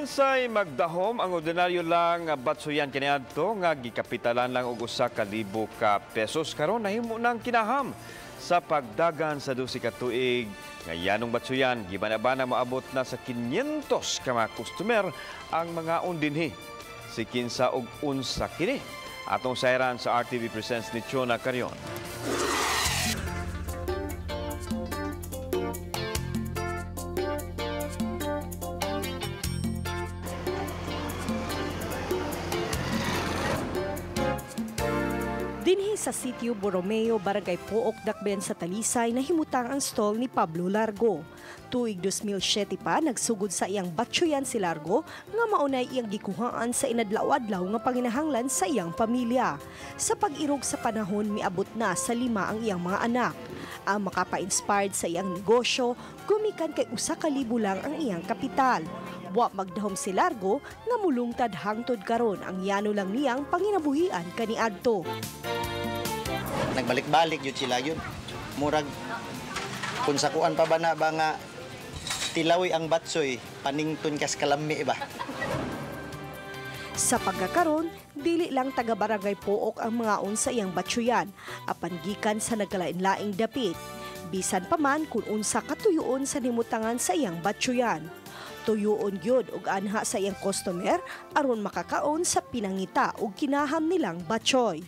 Kinsay magdahom ang ordinaryo lang batsuyan kaniadto nga gikapitalan lang og ₱1,000 karon nahimo nang kinaham sa pagdagan sa 12 ka tuig. Ngayanong batsuyan gibana-bana moabot na sa 500 ka mga customer ang mga undinhi. Si kinsa og unsa kini? Atong sayran sa RTV Presents ni Chona Carion. Dinhi sa sitio Borromeo, Barangay Pook, Dakben sa Talisay, nahimutang ang stall ni Pablo Largo. Tuig 2007 pa, nagsugod sa iyang batsuyan si Largo nga maunay iyang gikuhaan sa inadlaw-adlaw nga panginahanglan sa iyang pamilya. Sa pag-irog sa panahon, miabot na sa 5 ang iyang mga anak. Ang makapa-inspired sa iyang negosyo, gumikan kay ₱1,000 lang ang iyang kapital. Wa magdahom si Largo nga mulungtad hangtod karon ang yano lang niyang panginabuhian kaniadto. Nagbalik-balik yun sila yun. Murag, kung sakuan pa ba na ba nga tilawi ang batsoy, panington kas kalami ba? Sa pagkakaroon, dili lang taga-barangay Pook ang mga unsa iyang batsuyan, apan gikan sa nagkalain-laing dapit. Bisan pa man kung unsa katuyoon sa nimutangan sa iyang batsuyan. Tuyoon gyud og anha sa iyang customer aron makakaon sa pinangita ug kinaham nilang batchoy.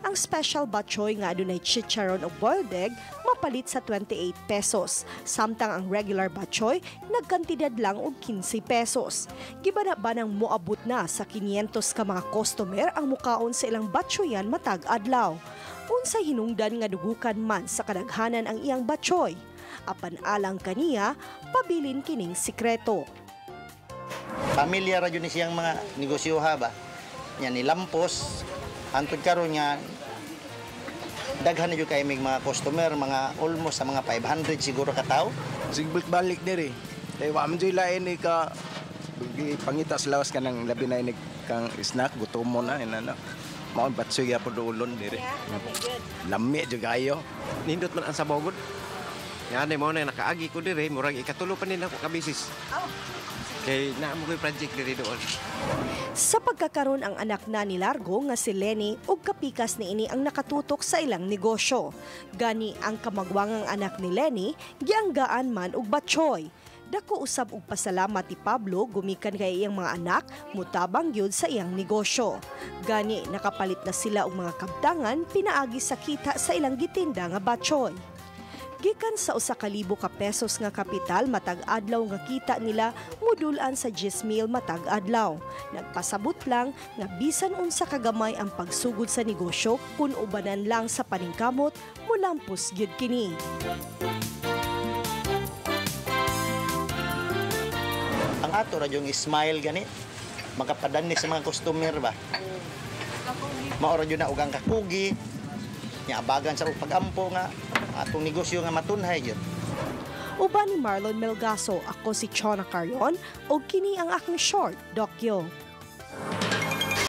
Ang special batchoy nga adunay chicharon o boiled egg mapalit sa ₱28, samtang ang regular batchoy nagkantidad lang og ₱15. Gibana-banang moabot na sa 500 ka mga customer ang mukaon sa ilang batchoyan matag adlaw. Unsay hinungdan nga dugukan man sa kadaghanan ang iyang batchoy. Apan alang kaniya, pabilin kining sikreto. Pamilya ra yun siyang mga negosyoha ba? Yan nilampos, hantod karon nga daghan na yun kayo mga customer, mga almost sa mga 500 siguro ka tao. Sigbalik balik diri. Kaya wa man joy lain ni ka pangita sa lawas ka ng labi na inig kang snack, gutom mo na inana. Mao batsoy ya pod ulon diri. Lami jud kayo. Nindot man ang sabogod. Yan mo na nakaagi ko diri, murag ikatulo pa nila ko kabisis. Kay naamo ko'y project diri doon. Sa pagkakaroon ang anak na ni Largo nga si Lenny ug kapikas niini ang nakatutok sa ilang negosyo. Gani ang kamagwangang anak ni Lenny gianggaan man og batchoy. Dako usab og pasalamat ni Pablo gumikan kay iyang mga anak mutabang gyud sa iyang negosyo. Gani nakapalit na sila og mga kabtangan pinaagi sa kita sa ilang gitinda nga batchoy. Gikan sa ₱1,000 nga kapital matag adlaw nga kita nila mudulan sa 10,000 matag adlaw. Nagpasabot lang nga bisan unsa kagamay ang pagsugod sa negosyo kun ubanan lang sa paningkamot mulampos gyud kini. Ang ato ra yung smile gani, makapadani sa mga customer ba? Maora yun na ugang kakugi, niabagan sa pag-ampo nga, atong negosyo nga matunhay yun. Uban ni Marlon Melgaso, ako si Chona Carion, o kini ang akong short, Dokyo.